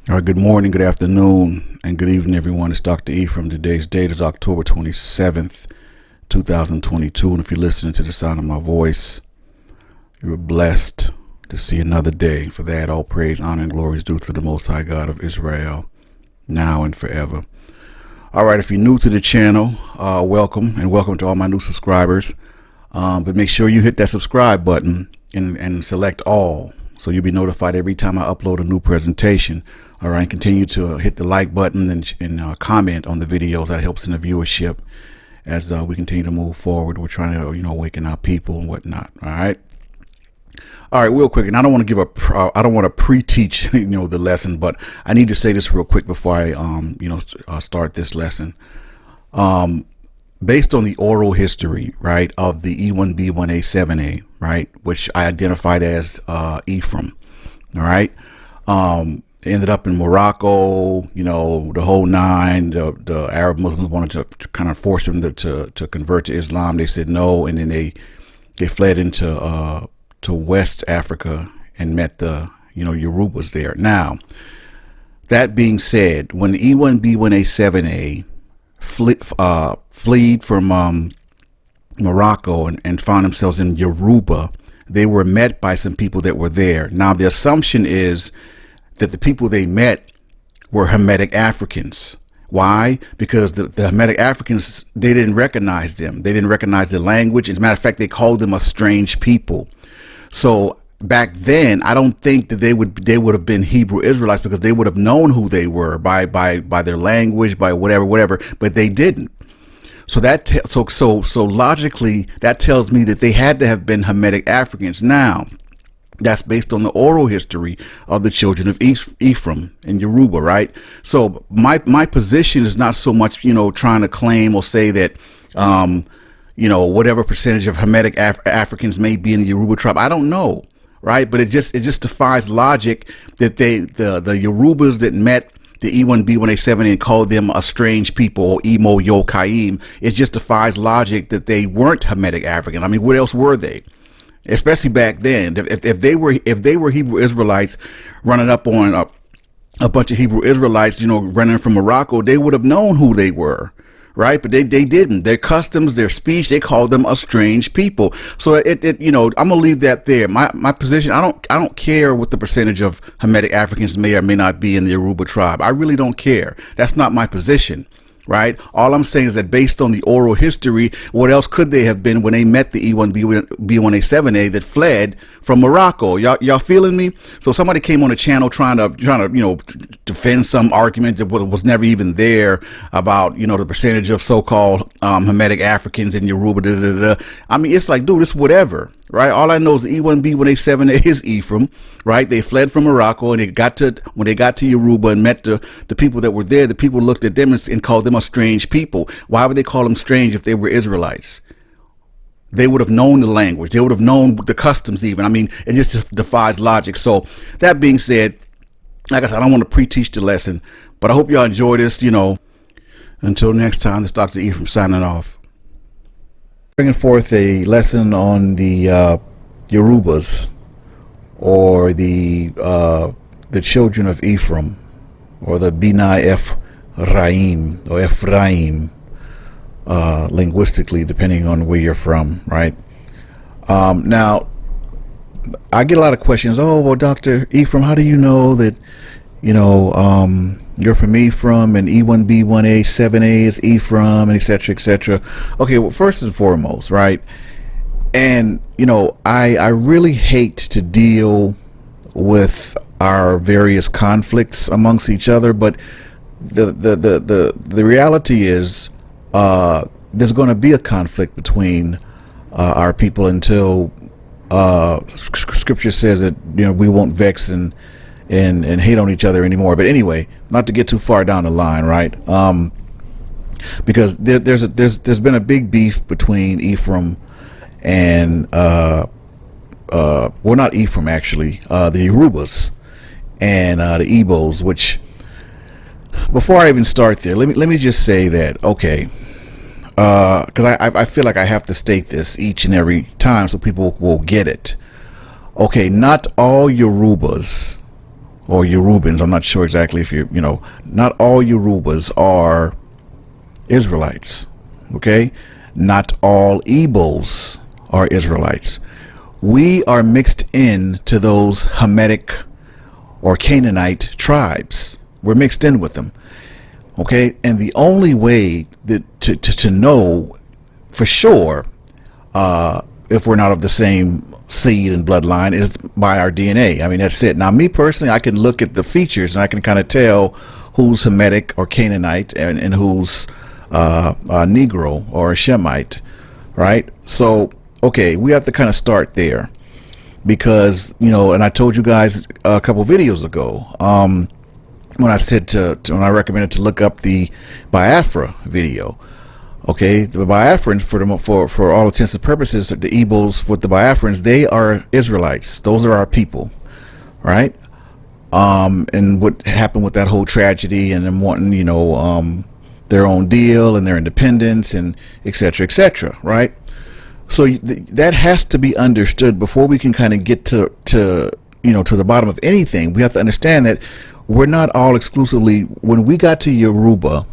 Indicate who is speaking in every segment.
Speaker 1: All right, good morning, good afternoon, and good evening, everyone. It's Dr. Ephraim. Today's date is October 27th, 2022. And if you're listening to the sound of my voice, you're blessed to see another day. For that, all praise, honor, and glory is due to the Most High God of Israel, now and forever. All right, if you're new to the channel, welcome, and welcome to all my new subscribers. But make sure you hit that subscribe button and select all, so you'll be notified every time I upload a new presentation. All right, continue to hit the like button and comment on the videos. That helps in the viewership as we continue to move forward. We're trying to, awaken our people and whatnot. All right, real quick. And I don't want to I don't want to pre-teach, the lesson, but I need to say this real quick before I, start this lesson. Based on the oral history, right, of the E1B1A7A, right, which I identified as Ephraim. All right. Ended up in Morocco, the whole nine. The Arab Muslims wanted to kind of force him to convert to Islam. They said no, and then they fled into to West Africa and met the Yorubas there. Now, that being said, when the E1B1A7A fled from Morocco and found themselves in Yoruba, they were met by some people that were there. Now, the assumption is that the people they met were Hamitic Africans. Why? Because the Hamitic Africans, they didn't recognize them. They didn't recognize the language. As a matter of fact, they called them a strange people. So back then, I don't think that they would have been Hebrew Israelites, because they would have known who they were by their language, by whatever, but they didn't. So so logically, that tells me that they had to have been Hamitic Africans. Now, that's based on the oral history of the children of Ephraim and Yoruba, right? So my position is not so much, trying to claim or say that, whatever percentage of Hamitic Africans may be in the Yoruba tribe. I don't know, right? But it just defies logic that the Yorubas that met the E1B1A7 and called them a strange people, or Emo Yokaim. It just defies logic that they weren't Hamitic African. I mean, what else were they? Especially back then, if they were Hebrew Israelites running up on a bunch of Hebrew Israelites, running from Morocco, they would have known who they were, right? But they didn't. Their customs, their speech, they called them a strange people. So I'm gonna leave that there. My position, I don't care what the percentage of Hamitic Africans may or may not be in the Yoruba tribe. I really don't care. That's not my position. Right. All I'm saying is that based on the oral history, what else could they have been when they met the E1B1A7A that fled from Morocco? Y'all feeling me? So somebody came on the channel trying to defend some argument that was never even there about the percentage of so-called Hamitic Africans in Yoruba. I mean, it's like, dude, it's whatever. Right. All I know is the E1B1A7A is Ephraim. Right. They fled from Morocco, and when they got to Yoruba and met the people that were there, the people looked at them and called them a strange people. Why would they call them strange if they were Israelites? They would have known the language. They would have known the customs even. I mean, it just defies logic. So that being said, like I said, I don't want to pre-teach the lesson, but I hope y'all enjoy this. Until next time, this is Dr. Ephraim signing off. Bringing forth a lesson on the Yorubas, or the children of Ephraim, or the B'nai Ephraim, or Ephraim, linguistically, depending on where you're from, right? Now, I get a lot of questions. Oh, well, Dr. Ephraim, how do you know that, you're from Ephraim, and E1B1A7A is Ephraim, and etc., etc. Okay, well, first and foremost, right? And, I really hate to deal with our various conflicts amongst each other, but the reality is there's going to be a conflict between our people until Scripture says that we won't vex and hate on each other anymore. But anyway, not to get too far down the line, right? Because there's been a big beef between Ephraim and well, not Ephraim actually, the Yorubas and the Igbos. Which, before I even start there, let me just say that, okay, because I feel like I have to state this each and every time so people will get it. Okay, not all Yorubas or Yorubans. I'm not sure exactly if not all Yorubas are Israelites. Okay, not all Igbos are Israelites. We are mixed in to those Hamitic or Canaanite tribes. We're mixed in with them. Okay, and the only way that to know for sure if we're not of the same seed and bloodline is by our DNA. I mean, that's it. Now, me personally, I can look at the features and I can kind of tell who's Hamitic or Canaanite and who's Negro or Shemite, right? So, okay, we have to kind of start there because, and I told you guys a couple videos ago, when I said when I recommended to look up the Biafra video. Okay, the Biafrans, for all intents and purposes, the Igbos with the Biafrans, they are Israelites. Those are our people, right? And what happened with that whole tragedy and them wanting, their own deal and their independence and et cetera, right? So that has to be understood before we can kind of get to the bottom of anything. We have to understand that we're not all exclusively. When we got to Yoruba,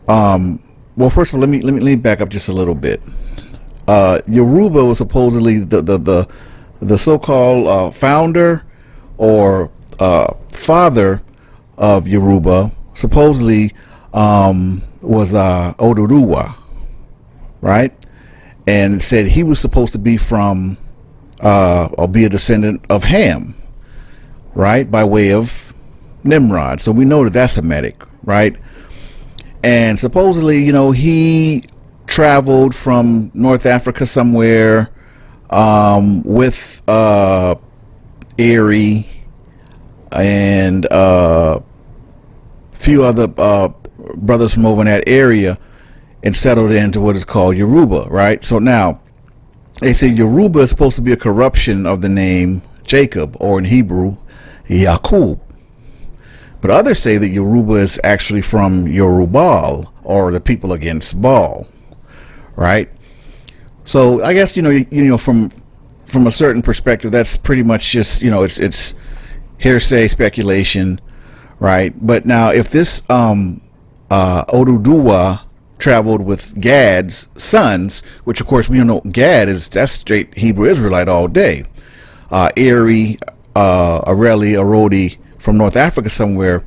Speaker 1: well, first of all, let me back up just a little bit. Yoruba was supposedly the so-called founder or father of Yoruba. Supposedly was Oduduwa, right? And said he was supposed to be from or be a descendant of Ham, right, by way of Nimrod. So we know that that's Hamitic, right? And supposedly, he traveled from North Africa somewhere with Erie and a few other brothers from over in that area and settled into what is called Yoruba, right? So now, they say Yoruba is supposed to be a corruption of the name Jacob, or in Hebrew, Yaqub. But others say that Yoruba is actually from Yorubal, or the people against Baal, right? So I guess from a certain perspective, that's pretty much just it's hearsay, speculation, right? But now if this Oduduwa traveled with Gad's sons, which of course we don't know, that's straight Hebrew Israelite all day. Eri, Areli, Arodi from North Africa somewhere.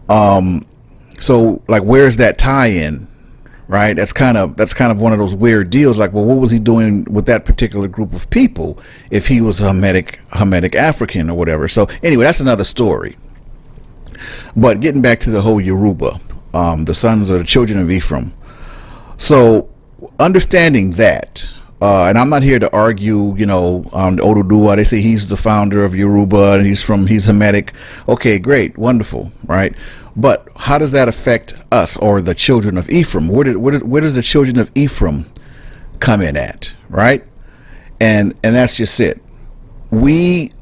Speaker 1: So like, where's that tie-in, right? That's kind of one of those weird deals. Like, well, what was he doing with that particular group of people if he was a Hamitic African or whatever? So anyway, that's another story. But getting back to the whole Yoruba, the sons or the children of Ephraim. So understanding that, and I'm not here to argue, Oduduwa, they say he's the founder of Yoruba and he's Hamitic. Okay, great, wonderful, right? But how does that affect us or the children of Ephraim? Where does the children of Ephraim come in at, right? And that's just it. We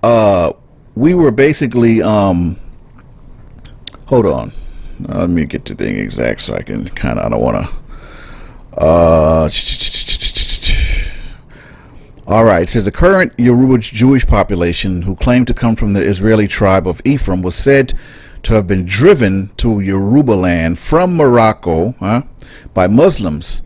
Speaker 1: were basically, hold on. Let me get the thing exact so I can I don't want to. All right, it says the current Yoruba Jewish population who claim to come from the Israeli tribe of Ephraim was said to have been driven to Yoruba land from Morocco by Muslims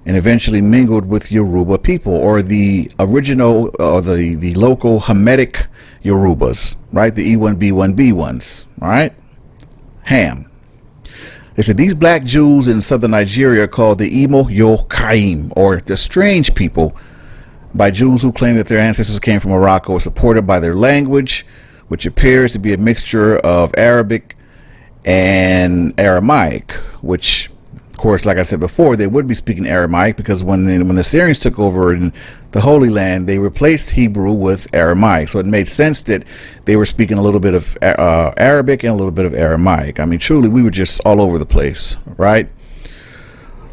Speaker 1: and eventually mingled with Yoruba people, or the original or the local Hamitic Yorubas, right? The E1B1B ones, right? Ham. They said these black Jews in southern Nigeria are called the Imo Yokaim, or the strange people, by Jews who claim that their ancestors came from Morocco, are supported by their language, which appears to be a mixture of Arabic and Aramaic, which, of course, like I said before, they would be speaking Aramaic because when the Syrians took over in the Holy Land, they replaced Hebrew with Aramaic. So it made sense that they were speaking a little bit of Arabic and a little bit of Aramaic. I mean, truly, we were just all over the place, right?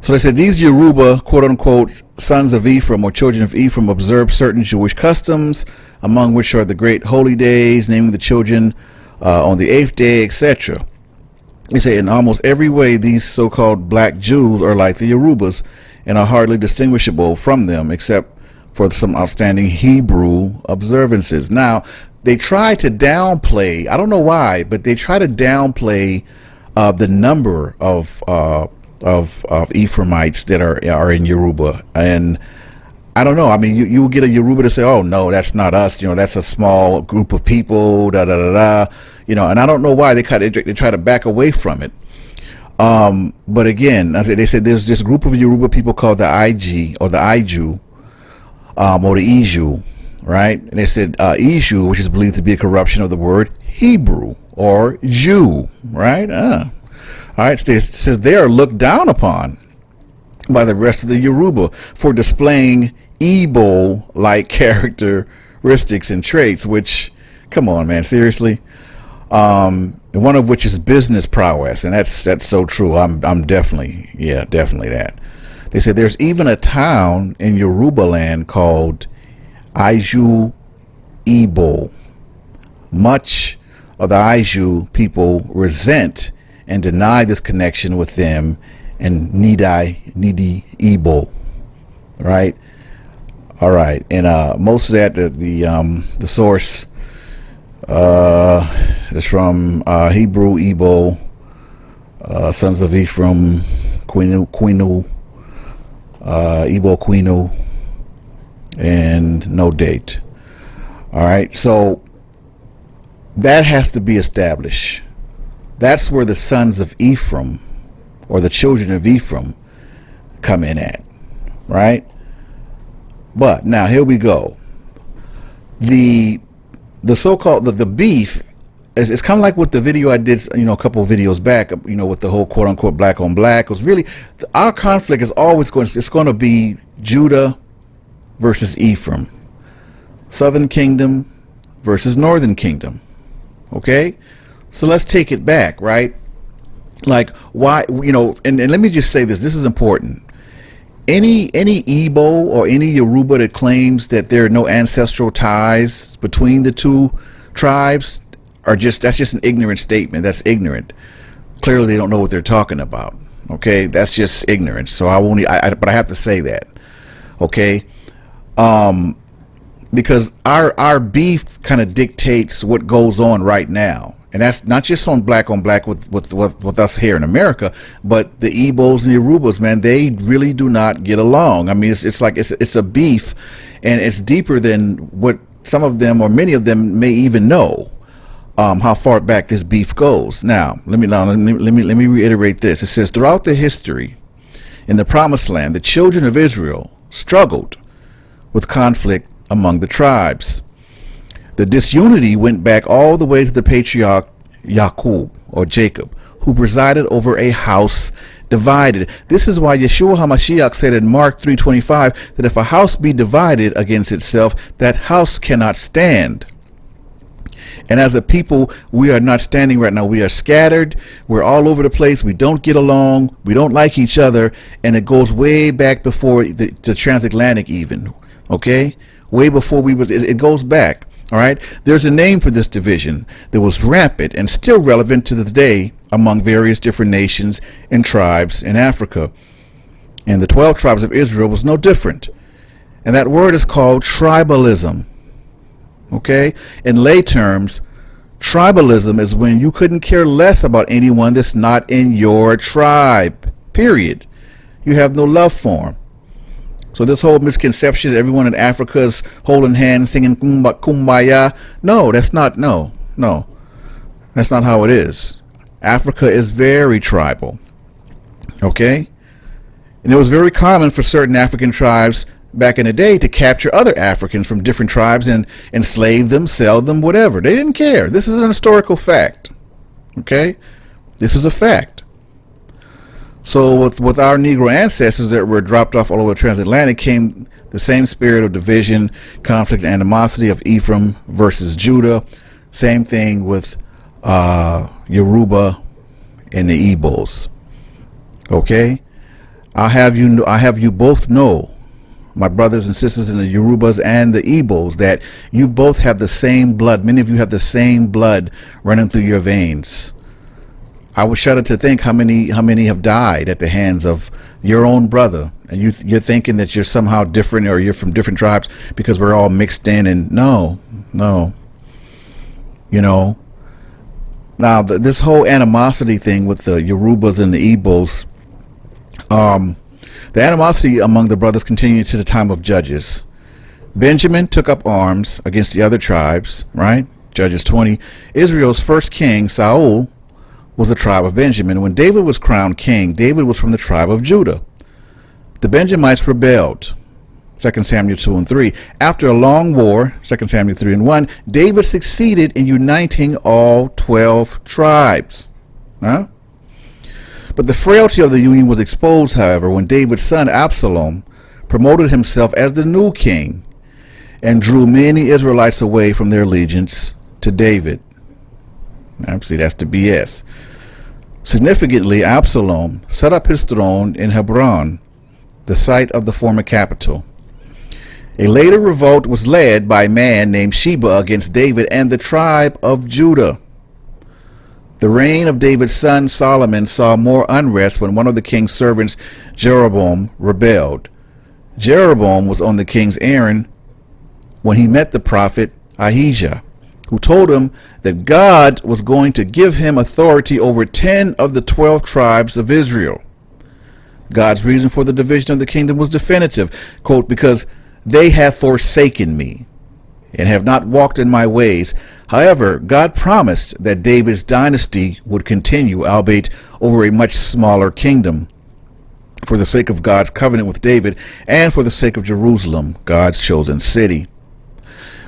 Speaker 1: So they said these Yoruba, quote unquote, sons of Ephraim or children of Ephraim observe certain Jewish customs, among which are the great holy days, naming the children on the 8th day, etc. They say in almost every way, these so-called black Jews are like the Yorubas and are hardly distinguishable from them, except for some outstanding Hebrew observances. Now, they try to downplay, I don't know why, but they try to downplay the number of Ephraimites that are in Yoruba. And I don't know. I mean, you will get a Yoruba to say, "Oh no, that's not us. That's a small group of people." Da da da da. And I don't know why they try to back away from it. But again, they said there's this group of Yoruba people called the Ig or the Iju, or the Iju, right? And they said Iju, which is believed to be a corruption of the word Hebrew or Jew, right? All right. So it says they are looked down upon by the rest of the Yoruba for displaying Igbo-like characteristics and traits, which, come on, man, seriously. One of which is business prowess, and that's so true. I'm definitely that. They said there's even a town in Yoruba land called Iju Igbo. Much of the Iju people resent and deny this connection with them and Nidi Igbo, right? All right, and most of that the source is from Hebrew Igbo, sons of Ephraim, Quinu, Igbo Quinu, and no date. All right, so that has to be established. That's where the sons of Ephraim, or the children of Ephraim, come in at, right? But now here we go. The so-called the beef is kind of like with the video I did, a couple of videos back, with the whole quote-unquote black on black. It was really, our conflict is always going to be Judah versus Ephraim, Southern Kingdom versus Northern Kingdom. Okay, so let's take it back, right? Like, why, and let me just say this is important. Any Igbo or any Yoruba that claims that there are no ancestral ties between the two tribes that's just an ignorant statement. That's ignorant. Clearly they don't know what they're talking about. Okay, that's just ignorance. So but I have to say that. Okay, because our beef kind of dictates what goes on right now. And that's not just on black with us here in America, but the Igbos and the Yorubas, man, they really do not get along. I mean, it's like it's a beef, and it's deeper than what some of them or many of them may even know. How far back this beef goes. Now, let me reiterate this. It says throughout the history in the Promised Land, the children of Israel struggled with conflict among the tribes. The disunity went back all the way to the patriarch Jacob, or Jacob, who presided over a house divided. This is why Yeshua HaMashiach said in Mark 3:25 that if a house be divided against itself, that house cannot stand. And as a people, we are not standing right now. We are scattered. We're all over the place. We don't get along. We don't like each other. And it goes way back before the transatlantic even. Okay? Way before it goes back. All right, there's a name for this division that was rampant and still relevant to this day among various different nations and tribes in Africa. And the 12 tribes of Israel was no different. And that word is called tribalism. Okay, in lay terms, tribalism is when you couldn't care less about anyone that's not in your tribe, period. You have no love for them. So this whole misconception that everyone in Africa is holding hands, singing kumbaya, no, that's not how it is. Africa is very tribal, okay? And it was very common for certain African tribes back in the day to capture other Africans from different tribes and enslave them, sell them, whatever. They didn't care. This is an historical fact, okay? This is a fact. So with our Negro ancestors that were dropped off all over the transatlantic came the same spirit of division, conflict, and animosity of Ephraim versus Judah. Same thing with Yoruba and the Igbos. Okay, I have you both know, my brothers and sisters in the Yorubas and the Igbos, that you both have the same blood. Many of you have the same blood running through your veins. I would shudder to think how many have died at the hands of your own brother And you're thinking that you're somehow different, or you're from different tribes because we're all mixed in. And no. You know, now this whole animosity thing with the Yorubas and the Igbos, the animosity among the brothers continued to the time of Judges. Benjamin took up arms against the other tribes, right? Judges 20. Israel's first king, Saul, was the tribe of Benjamin. When David was crowned king, David was from the tribe of Judah. The Benjamites rebelled. 2 Samuel 2 and 3. After a long war, 2 Samuel 3 and 1, David succeeded in uniting all 12 tribes. But the frailty of the union was exposed, however, when David's son Absalom promoted himself as the new king and drew many Israelites away from their allegiance to David. See, that's the BS. Significantly, Absalom set up his throne in Hebron, the site of the former capital. A later revolt was led by a man named Sheba against David and the tribe of Judah. The reign of David's son Solomon saw more unrest when one of the king's servants, Jeroboam, rebelled. Jeroboam was on the king's errand when he met the prophet Ahijah, who told him that God was going to give him authority over 10 of the 12 tribes of Israel. God's reason for the division of the kingdom was definitive, quote, because they have forsaken me and have not walked in my ways. However, God promised that David's dynasty would continue, albeit over a much smaller kingdom, for the sake of God's covenant with David and for the sake of Jerusalem, God's chosen city.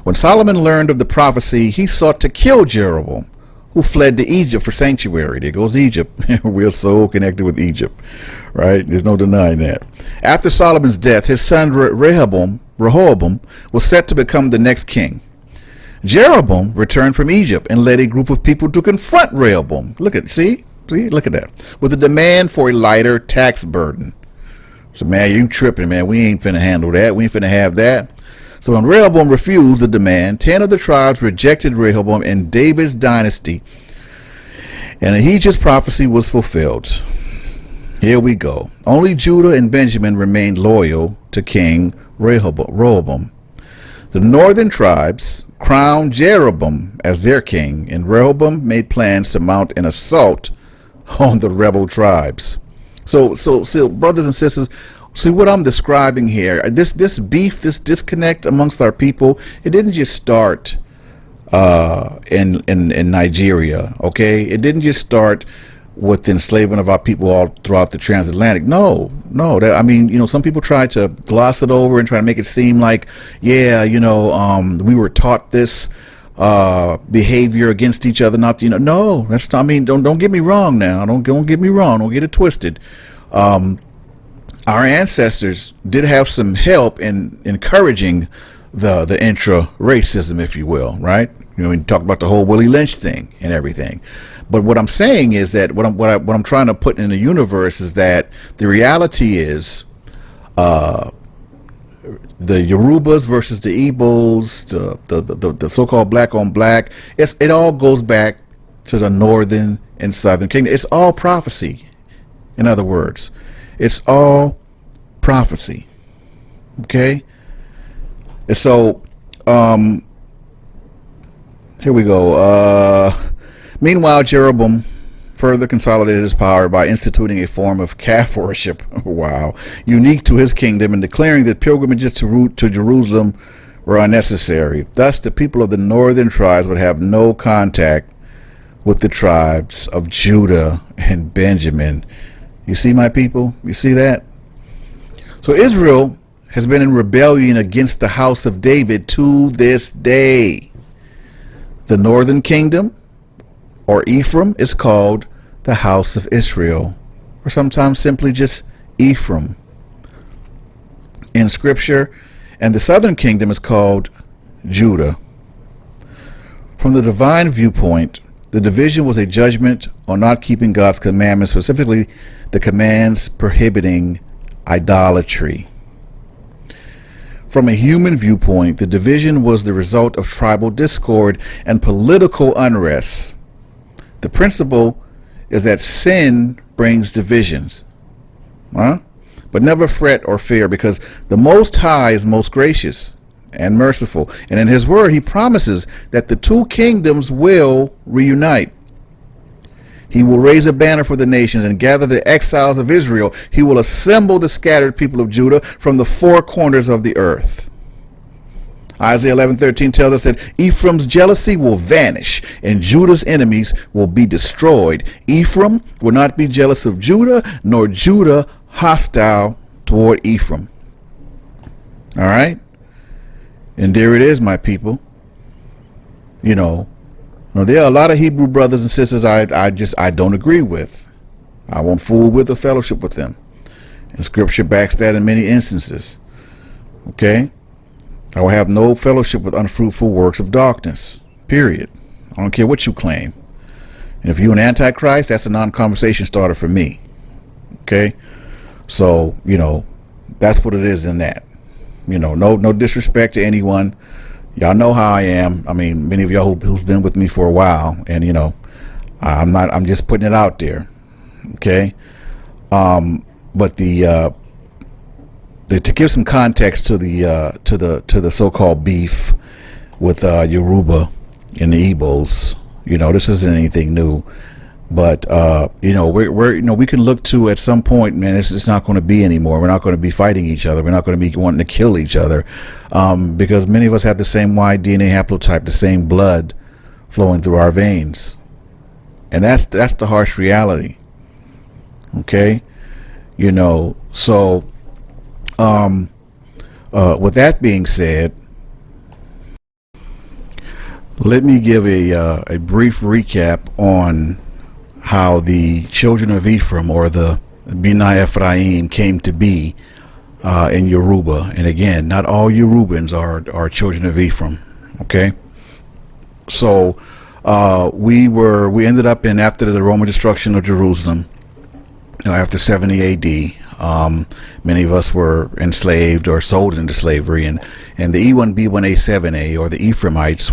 Speaker 1: When Solomon learned of the prophecy, he sought to kill Jeroboam, who fled to Egypt for sanctuary. There goes Egypt. We're so connected with Egypt, right? There's no denying that. After Solomon's death, his son Rehoboam was set to become the next king. Jeroboam returned from Egypt and led a group of people to confront Rehoboam. Look at that. With a demand for a lighter tax burden. So, man, you tripping, man. We ain't finna handle that. We ain't finna have that. So when Rehoboam refused the demand, 10 of the tribes rejected Rehoboam and David's dynasty, and Ahijah's prophecy was fulfilled. Here we go. Only Judah and Benjamin remained loyal to King Rehoboam. The northern tribes crowned Jeroboam as their king, and Rehoboam made plans to mount an assault on the rebel tribes. So brothers and sisters, see what I'm describing here. This beef, this disconnect amongst our people, it didn't just start in Nigeria, okay? It didn't just start with the enslavement of our people all throughout the transatlantic. No. I mean, some people try to gloss it over and try to make it seem like, yeah, we were taught this behavior against each other. Not, no, that's not. I mean, don't get me wrong now. Don't get me wrong. Don't get it twisted. Our ancestors did have some help in encouraging the intra-racism, if you will, right? We talk about the whole Willie Lynch thing and everything. But what I'm saying is that what I'm trying to put in the universe is that the reality is the Yorubas versus the Igbos, the so-called black on black, it all goes back to the northern and southern kingdom. It's all prophecy. In other words, it's all prophecy. Okay? And so, here we go. Meanwhile, Jeroboam further consolidated his power by instituting a form of calf worship, wow, unique to his kingdom, and declaring that pilgrimages to Jerusalem were unnecessary. Thus, the people of the northern tribes would have no contact with the tribes of Judah and Benjamin. You see, my people? You see that? So Israel has been in rebellion against the house of David to this day. The northern kingdom, or Ephraim, is called the house of Israel, or sometimes simply just Ephraim in scripture, and the southern kingdom is called Judah. From the divine viewpoint, the division was a judgment on not keeping God's commandments, specifically the commands prohibiting idolatry. From a human viewpoint, the division was the result of tribal discord and political unrest. The principle is that sin brings divisions, But never fret or fear, because the Most High is most gracious and merciful. And in his word, he promises that the two kingdoms will reunite. He will raise a banner for the nations and gather the exiles of Israel. He will assemble the scattered people of Judah from the four corners of the earth. Isaiah 11:13 tells us that Ephraim's jealousy will vanish and Judah's enemies will be destroyed. Ephraim will not be jealous of Judah, nor Judah hostile toward Ephraim. All right? And there it is, my people. You know, there are a lot of Hebrew brothers and sisters I don't agree with. I won't fool with or fellowship with them. And scripture backs that in many instances. Okay? I will have no fellowship with unfruitful works of darkness. Period. I don't care what you claim. And if you're an antichrist, that's a non-conversation starter for me. Okay? So, that's what it is in that. No disrespect to anyone. Y'all know how I am. I mean, many of y'all who's been with me for a while, and I'm just putting it out there. Okay? But to give some context to the so-called beef with Yoruba and the Igbos, this isn't anything new, but we can look to at some point, man, it's not going to be anymore. We're not going to be fighting each other. We're not going to be wanting to kill each other, because many of us have the same Y DNA haplotype, the same blood flowing through our veins, and that's the harsh reality. Okay, so. With that being said, let me give a brief recap on how the children of Ephraim, or the DrYehoshuaBenEphraim, Ephraim, came to be in Yoruba. And again, not all Yorubans are children of Ephraim. Okay, so we ended up after the Roman destruction of Jerusalem, after 70 A.D. Many of us were enslaved or sold into slavery, and the E1B1A7A, or the Ephraimites,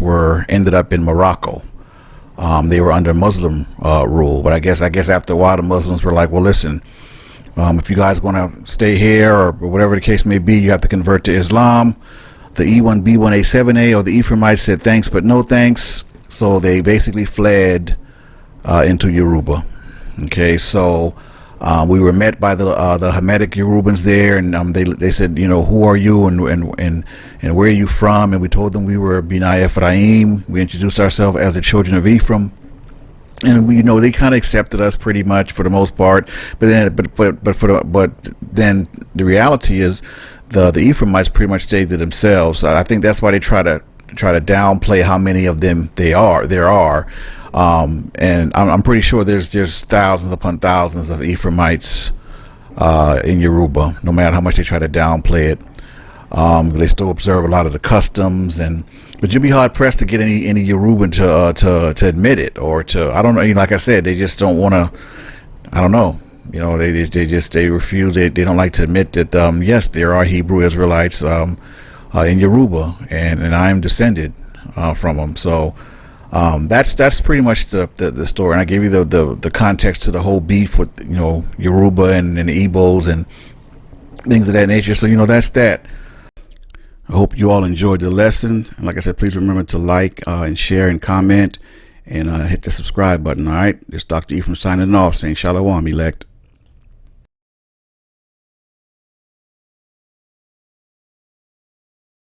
Speaker 1: ended up in Morocco. They were under Muslim rule, but I guess after a while the Muslims were like, well, listen, if you guys want to stay here or whatever the case may be, you have to convert to Islam. The E1B1A7A, or the Ephraimites, said thanks but no thanks, so they basically fled into Yoruba. Okay, so we were met by the Hamitic Yorubans there, and they said, who are you and where are you from? And we told them we were DrYehoshuaBenEphraim. Ephraim. We introduced ourselves as the children of Ephraim, and they kind of accepted us pretty much for the most part. But then the reality is the Ephraimites pretty much stayed to themselves. I think that's why they try to downplay how many of them there are. And I'm pretty sure there's thousands upon thousands of Ephraimites in Yoruba, no matter how much they try to downplay it. They still observe a lot of the customs, but you'd be hard pressed to get any Yoruban to admit it, or I don't know. Like I said, they just don't want to. I don't know. They refuse. They don't like to admit that. Yes, there are Hebrew Israelites in Yoruba, and I am descended from them. So. That's pretty much the story, and I gave you the context to the whole beef with Yoruba and the Igbos and things of that nature. So that's that. I hope you all enjoyed the lesson, and like I said, please remember to like and share and comment, and hit the subscribe button. All right, this is Dr. Ephraim signing off, saying Shalom, elect.